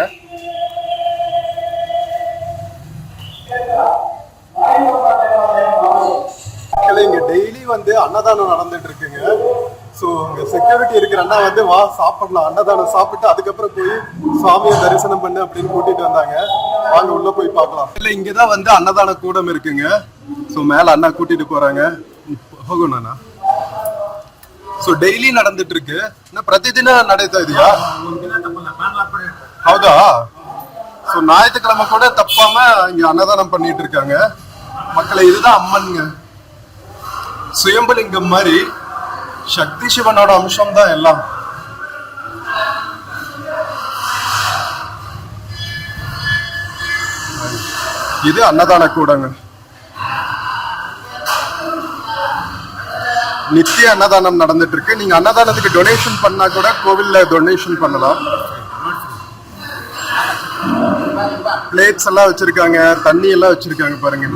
இங்க டெய்லி வந்து அன்னதானம் நடந்துட்டு இருக்குங்க. ஸோ இங்க செக்யூரிட்டி இருக்கிற அண்ணா வந்து வா சாப்பிடலாம், அன்னதானம் சாப்பிட்டு அதுக்கப்புறம் போய் சுவாமியை தரிசனம் பண்ணு அப்படின்னு கூட்டிட்டு வந்தாங்க. வாங்க உள்ள போய் பார்க்கலாம். இல்ல இங்கதான் வந்து அன்னதான கூடம் இருக்குங்க. ஸோ மேல அண்ணா கூட்டிட்டு போறாங்க. ಹೋಗೋಣ. ಸೊ ಡೈಲಿ ನಡೆದಿಟ್ಟು ಇருக்கு. ಪ್ರತಿದಿನ ನಡೀತಾ ಇದೆಯಾ? ಹೌದಾ? ಸೊ ஞாயிற்றுக்கிழமை கூட தப்பாம இங்க அன்னதானம் பண்ணிட்டு இருக்காங்க. மக்களை இதுதான் அம்மன்ங்க. சுயம்பலிங்கம் மாதிரி சக்தி சிவனோட அம்சம் தான் எல்லாம். இது அன்னதான கூடங்க. நித்திய அன்னதானம் நடந்துட்டு இருக்கு. நீங்க அன்னதானத்துக்கு டொனேஷன் பண்ணா கூட கோவில்ல டொனேஷன் பண்ணலாம். பிளேட்ஸ் எல்லாம் வச்சிருக்காங்க, தண்ணி எல்லாம் வச்சிருக்காங்க பாருங்க.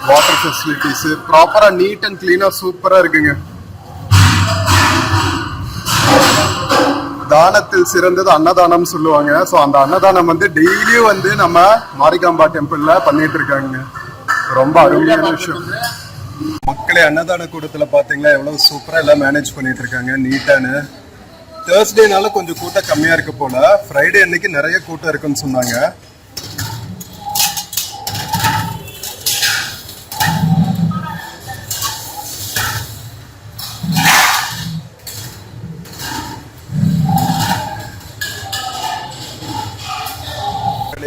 வாட்டர் ஃபெசிலிட்டிஸ் ப்ராப்பரா நீட் அண்ட் கிளீனா சூப்பரா இருக்குங்க. தானத்தில் சிறந்தது அன்னதானம் சொல்லுவாங்க. ஸோ அந்த அன்னதானம் வந்து டெய்லியும் வந்து நம்ம மாரிகாம்பா டெம்பிள்ல பண்ணிட்டு இருக்காங்க. ரொம்ப அருமையான விஷயம். மக்களே, அன்னதான கூடத்துல பாத்தீங்களா எவ்வளவு சூப்பரா எல்லாம் மேனேஜ் பண்ணிட்டு இருக்காங்க நீட்டானு. தேர்ஸ்டேனால கொஞ்சம் கூட்டம் கம்மியா இருக்கு போல. ஃப்ரைடே அன்னைக்கு நிறைய கூட்டம் இருக்குன்னு சொன்னாங்க.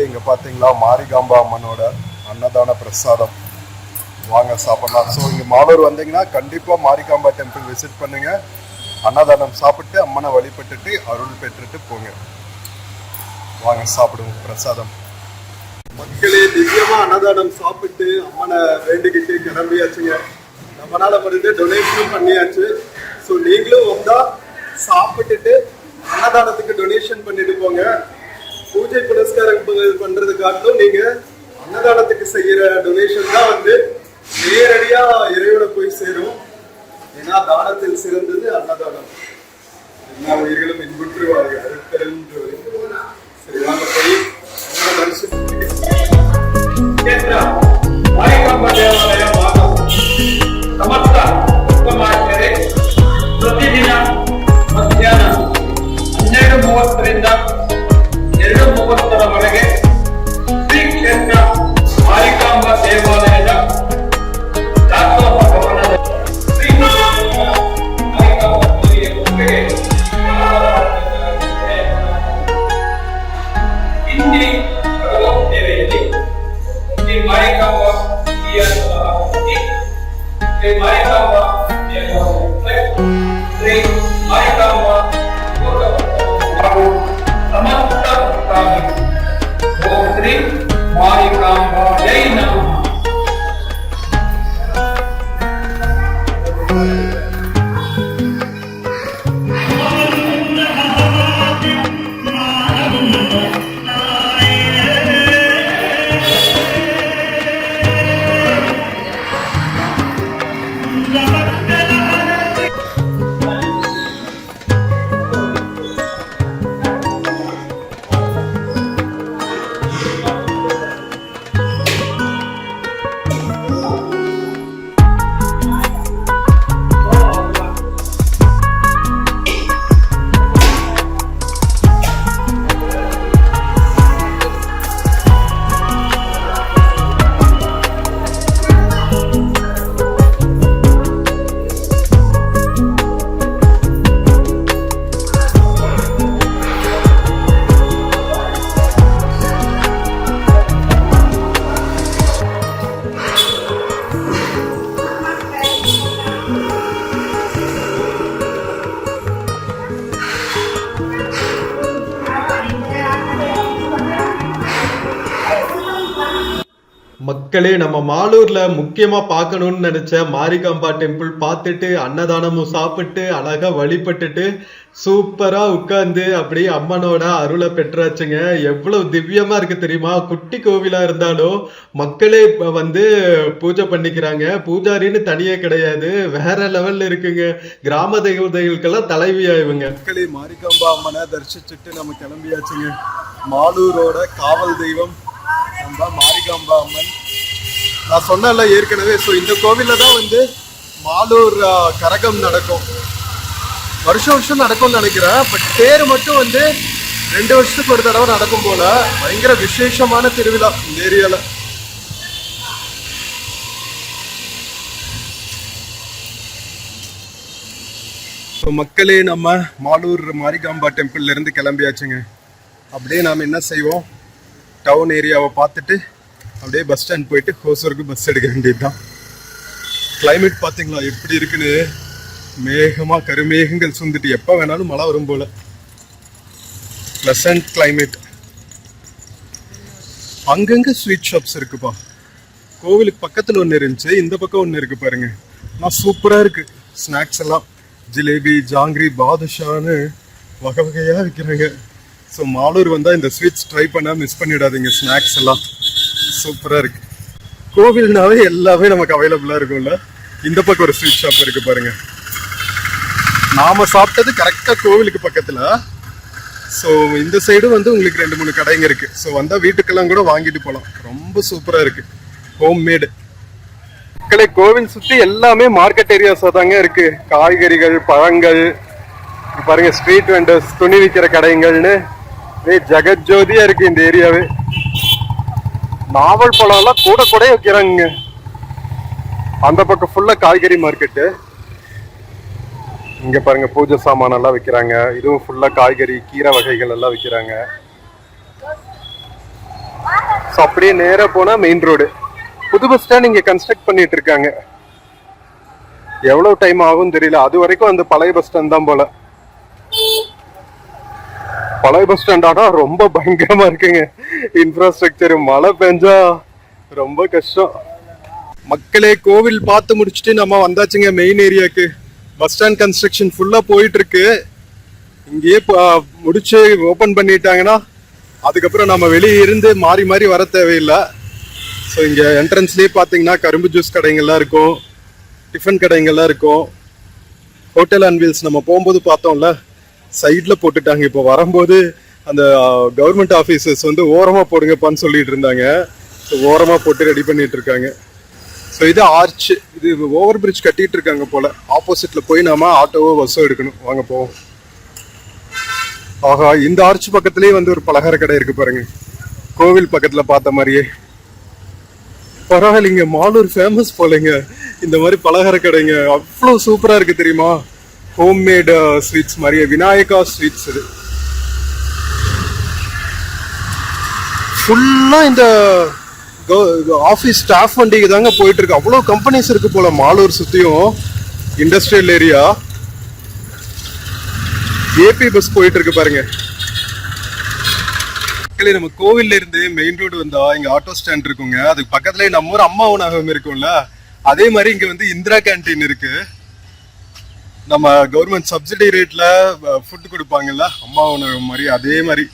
இங்க பாத்தீங்களா மாரிகாம்பா அம்மனோட அன்னதான பிரசாதம். வாங்க சாப்பிடலாம். ஸோ இங்க மாலூர் வந்தீங்கன்னா கண்டிப்பா மாரிகாம்பா டெம்பிள் விசிட் பண்ணுங்க. அன்னதானம் சாப்பிட்டு அம்மனை வழிபட்டுட்டு அருள் பெற்றுட்டு போங்க. வாங்க சாப்பிடுவோம் பிரசாதம். மக்களே, திவ்யமா அன்னதானம் சாப்பிட்டு அம்மனை வேண்டிக்கிட்டு கிளம்பியாச்சுங்க. நம்மளால முடிஞ்சு டொனேஷனும் பண்ணியாச்சு. ஸோ நீங்களும் வந்தா சாப்பிட்டுட்டு அன்னதானத்துக்கு டொனேஷன் பண்ணிட்டு போங்க. பூஜை புனஸ்காரம் பண்றது காட்டிலும் நீங்க அன்னதானத்துக்கு செய்யற டொனேஷன் தான் வந்து நேரடியா இறைவனை போய் சேரும். ஏன்னா தானத்தில் சிறந்தது அன்னதானம். எல்லா உயிர்களும் இன்புற்றுவார்கள். சரி, வாங்க போய் ಪ್ರತಿದಿನ ಮಧ್ಯಾಹ್ನ 12:30ರಿಂದ 2:30ರವರೆಗೆ ಶ್ರೀ ಕ್ಷೇತ್ರ ಮಾರಿಕಾಂಬ ದೇವಾಲಯದ ದಾಸೋಹ ಭವನದ ಶ್ರೀ ಮಾರಿಕಾಂಬ ದೇವಿಯ ಕೊಪ್ಪೆಗೆ ಹಿಂದಿ ಭಗವದ್ಗೀತೆಯಲ್ಲಿ ಶ್ರೀ ಮಾರಿಕಾಂಬ ಶ್ರೀ ಮಾರಿಕಾಂಬ ಶ್ರೀ ಮಾರಿಕಾಂಬ ಹಾಗೂ ಸಮಸ್ತ ಭಕ್ತಾದಿಗಳು ಓಂ ಶ್ರೀ ಮಾರಿಕಾಂಬ ಜೈ ನಮಃ. மக்களே, நம்ம மாலூர்ல முக்கியமா பார்க்கணும்னு நினைச்ச மாரிகாம்பா டெம்பிள் பார்த்துட்டு அன்னதானமும் சாப்பிட்டு அழகா வழிபட்டுட்டு சூப்பரா உட்கார்ந்து அப்படியே அம்மனோட அருளை பெற்றாச்சுங்க. எவ்வளவு திவ்யமா இருக்கு தெரியுமா? குட்டி கோவிலா இருந்தாலும் மக்களே வந்து பூஜை பண்ணிக்கிறாங்க. பூஜாரின்னு தனியே கிடையாது, வேற லெவல்ல இருக்குங்க. கிராம தேவதைகளுக்கெல்லாம் தலைவியா இவங்க. மக்களே, மாரிகாம்பா அம்மனை தரிசிச்சுட்டு நம்ம கிளம்பியாச்சுங்க. மாலூரோட காவல் தெய்வம் நம்ம மாரிகாம்பா அம்மன். நான் சொன்னல ஏற்கனவே. ஸோ இந்த கோவில்ல தான் வந்து மாலூர் கரகம் நடக்கும். வருஷம் வருஷம் நடக்கும்னு நினைக்கிறேன். பட் தேர் மட்டும் வந்து 2 வருஷத்துக்கு ஒரு தடவை நடக்கும் போல. பயங்கர விசேஷமான திருவிழா இந்த ஏரியால. ஸோ மக்களே, நம்ம மாலூர் மாரிகாம்பா டெம்பிள்ல இருந்து கிளம்பியாச்சுங்க. அப்படியே நாம் என்ன செய்வோம், டவுன் ஏரியாவை பார்த்துட்டு அப்படியே பஸ் ஸ்டாண்ட் போயிட்டு ஹோசூருக்கு பஸ் எடுக்க வேண்டியதுதான். கிளைமேட் பார்த்தீங்களா எப்படி இருக்குன்னு? மேகமா கருமேகங்கள் சூழ்ந்துட்டு எப்போ வேணாலும் மழை வரும் போல. Pleasant climate. அங்கங்க ஸ்வீட் ஷாப்ஸ் இருக்குப்பா. கோவிலுக்கு பக்கத்தில் ஒன்று இருந்துச்சு, இந்த பக்கம் ஒன்று இருக்கு பாருங்க. ஆனால் சூப்பராக இருக்கு. ஸ்நாக்ஸ் எல்லாம் ஜிலேபி, ஜாங்கிரி, பாதுஷான்னு வகை வகையாக விற்கிறாங்க. ஸோ மாலூர் வந்தால் இந்த ஸ்வீட்ஸ் ட்ரை பண்ணால் மிஸ் பண்ணிடாதீங்க. ஸ்நாக்ஸ் எல்லாம் சூப்பராக இருக்கு. கோவில்னாவே எல்லாமே நமக்கு அவைலபிளாக இருக்கும்ல. இந்த பக்கம் ஒரு ஸ்வீட் ஷாப் இருக்கு பாருங்க. நாம சாப்பிட்டது கரெக்டாக கோவிலுக்கு பக்கத்தில். ஸோ இந்த சைடும் வந்து உங்களுக்கு 2-3 கடைங்க இருக்கு. ஸோ வந்தால் வீட்டுக்கெல்லாம் கூட வாங்கிட்டு போகலாம். ரொம்ப சூப்பராக இருக்கு. Home made. மக்களே, கோவில் சுற்றி எல்லாமே மார்க்கெட் ஏரியாஸாக தாங்க இருக்கு. காய்கறிகள், பழங்கள், பாருங்க ஸ்ட்ரீட் வெண்டர்ஸ், துணி விற்கிற கடைங்கள்னு ஜெகஜோதியா இருக்கு இந்த ஏரியாவே. நாவல் பழம் எல்லாம் கூட கூட வைக்கிறாங்க. அந்த பக்கம் ஃபுல்லா காய்கறி மார்க்கெட்டு. இங்க பாருங்க பூஜை சாமான் எல்லாம் விற்கிறாங்க. இதுவும் ஃபுல்லா காய்கறி, கீரை வகைகள் எல்லாம் விற்கிறாங்க. அப்படியே நேரா போனா மெயின் ரோடு. புது பஸ் ஸ்டாண்ட் இங்க கன்ஸ்ட்ரக்ட் பண்ணிட்டு இருக்காங்க. எவ்வளவு டைம் ஆகும் தெரியல. அது வரைக்கும் அந்த பழைய பஸ் ஸ்டாண்ட் தான் போல. பழைய பஸ் ஸ்டாண்டானா ரொம்ப பயங்கரமா இருக்குங்க இன்ஃப்ராஸ்ட்ரக்சர். மழை பெஞ்சா ரொம்ப கஷ்டம். மக்களே, கோவில் பார்த்து முடிச்சுட்டு நம்ம வந்தாச்சுங்க மெயின் ஏரியாக்கு. பஸ் ஸ்டாண்ட் கன்ஸ்ட்ரக்ஷன் ஃபுல்லா போயிட்டு இருக்கு. இங்கேயே முடிச்சு ஓபன் பண்ணிட்டாங்கன்னா அதுக்கப்புறம் நம்ம வெளியே இருந்து மாறி மாறி வர தேவையில்லை. ஸோ இங்கே என்ட்ரன்ஸ்லேயே பார்த்தீங்கன்னா கரும்பு ஜூஸ் கடைங்கள்லாம் இருக்கும், டிஃபன் கடைங்கள்லாம் இருக்கும். ஹோட்டல் அண்ட் வீல்ஸ் நம்ம போகும்போது பார்த்தோம்ல சைடில் போட்டுட்டாங்க. இப்போ வரும்போது அந்த கவர்மெண்ட் ஆஃபீஸர்ஸ் வந்து ஓரமாக போடுங்கப்பான்னு சொல்லிட்டு இருந்தாங்க. ஸோ ஓரமாக போட்டு ரெடி பண்ணிட்டு இருக்காங்க. ஸோ இது ஆர்ச், இது ஓவர் பிரிட்ஜ் கட்டிட்டு இருக்காங்க போல. ஆப்போசிட்ல போய் நாம ஆட்டோவோ பஸ்ஸோ எடுக்கணும். வாங்க போவோம். ஆஹா, இந்த ஆர்ச் பக்கத்துலேயே வந்து ஒரு பலகார கடை இருக்கு பாருங்க, கோவில் பக்கத்துல பார்த்த மாதிரியே. பரவாயில்லைங்க, மாலூர் ஃபேமஸ் போலங்க இந்த மாதிரி பலகார கடைங்க. அவ்வளோ சூப்பரா இருக்கு தெரியுமா, ஹோம்மேட் ஸ்வீட்ஸ் மாதிரியே. விநாயகா ஸ்வீட்ஸ் இது ஃபுல்லா இந்த ஆஃபீஸ் ஸ்டாஃப் வண்டிக்கு தாங்க போயிட்டு இருக்கு. அவ்வளோ கம்பெனிஸ் இருக்கு போல மாலூர் சுத்தியும். Industrial area. ஏபி பஸ் போயிட்டு இருக்கு பாருங்க. நம்ம கோவில்ல இருந்து மெயின் ரோடு வந்தா இங்க ஆட்டோ ஸ்டாண்ட் இருக்குங்க. அதுக்கு பக்கத்துல நம்ம ஊர் அம்மா உணவகம் இருக்கும்ல, அதே மாதிரி இங்க வந்து இந்திரா கேண்டீன் இருக்கு. நம்ம கவர்மெண்ட் சப்சிடி ரேட்ல ஃபுட் கொடுப்பாங்கல்ல, அம்மா உணவகம் மாதிரி. அதே மாதிரி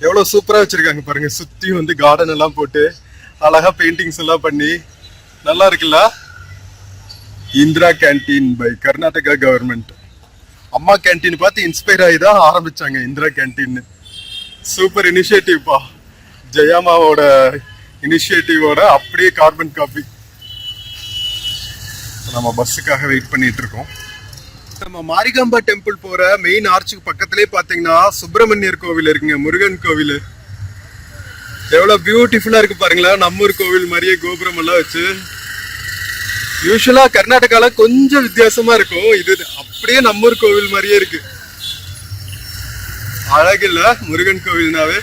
எவ்வளவு சூப்பரா வச்சிருக்காங்க பாருங்க. சுத்தி வந்து கார்டன் எல்லாம் போட்டு அழகா பெயிண்டிங்ஸ் எல்லாம் பண்ணி நல்லா இருக்குல்ல. Indira canteen by Karnataka government. Amma canteen பார்த்து இன்ஸ்பயர் ஆகி தான் ஆரம்பிச்சாங்க இந்திரா கேண்டீன். சூப்பர் இனிஷியேட்டிவ்ப்பா, ஜெயாமாவோட இனிஷியேட்டிவோட அப்படியே கார்பன் காப்பி. நம்ம பஸ்ஸுக்காக வெயிட் பண்ணிட்டு இருக்கோம். நம்ம மாரிகாம்பா டெம்பிள் போற மெயின் ஆர்ச்சுக்கு பக்கத்திலே பாத்தீங்கன்னா சுப்பிரமணியர் கோவில் இருக்குங்க, முருகன் கோவில். எவ்வளவு பியூட்டிஃபுல்லா இருக்கு பாருங்களா, நம்ம ஊர் கோவில் மாதிரியே கோபுரம் எல்லாம் வச்சு. யூஸ்வலா கர்நாடகால கொஞ்சம் வித்தியாசமா இருக்கும், இது அப்படியே நம்ம ஊர் கோவில் மாதிரியே இருக்கு. அழகில்ல முருகன் கோவில்னாவே.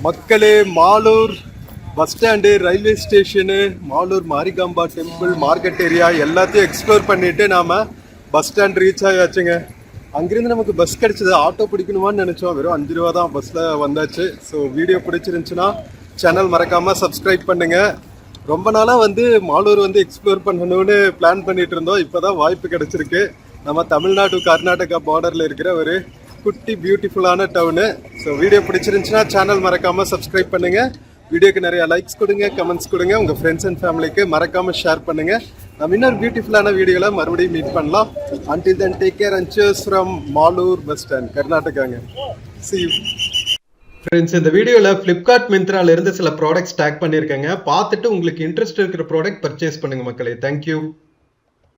மக்களே, Malur bus stand, railway station, Malur Marikamba temple, market area எல்லாத்தையும் எக்ஸ்ப்ளோர் பண்ணிட்டு நாம பஸ் ஸ்டாண்ட் ரீச் ஆயாச்சுங்க. அங்கிருந்து நமக்கு பஸ் கிடைச்சது. ஆட்டோ பிடிக்கணுமான்னு நினைச்சோம், வெறும் 5 ரூபா தான். பஸ்ல வந்தாச்சு. ஸோ வீடியோ பிடிச்சிருந்துச்சுன்னா சேனல் மறக்காம சப்ஸ்கிரைப் பண்ணுங்க. ரொம்ப நாளா வந்து மாலூர் வந்து எக்ஸ்ப்ளோர் பண்ணணும்னு பிளான் பண்ணிட்டு இருந்தோம். இப்போதான் வாய்ப்பு கிடைச்சிருக்கு. நம்ம தமிழ்நாடு கர்நாடகா பார்டர்ல இருக்கிற ஒரு குட்டி பியூட்டிஃபுல்லான டவுனு. ஸோ வீடியோ பிடிச்சிருந்துச்சுன்னா சேனல் மறக்காம சப்ஸ்கிரைப் பண்ணுங்க. வீடியோக்கு நிறைய லைக்ஸ் கொடுங்க, கமெண்ட்ஸ் கொடுங்க. உங்க ஃப்ரெண்ட்ஸ் அண்ட் ஃபேமிலிக்கு மறக்காம ஷேர் பண்ணுங்க. நம்ம இன்னொரு பியூட்டிஃபுல்லான வீடியோல மறுபடியும் மீட் பண்ணலாம். Until then, take care and cheers from Malur bus stand, கர்நாடகாங்க. See you. ஃப்ரெண்ட்ஸ், இந்த வீடியோல ஃப்ளிப்கார்ட் மிந்த்ரால இருந்து சில ப்ராடக்ட்ஸ் டேக் பண்ணியிருக்கேங்க. பார்த்துட்டு உங்களுக்கு இன்ட்ரெஸ்ட் இருக்கிற ப்ராடக்ட் பர்ச்சேஸ் பண்ணுங்க மக்களே. தேங்க்யூ.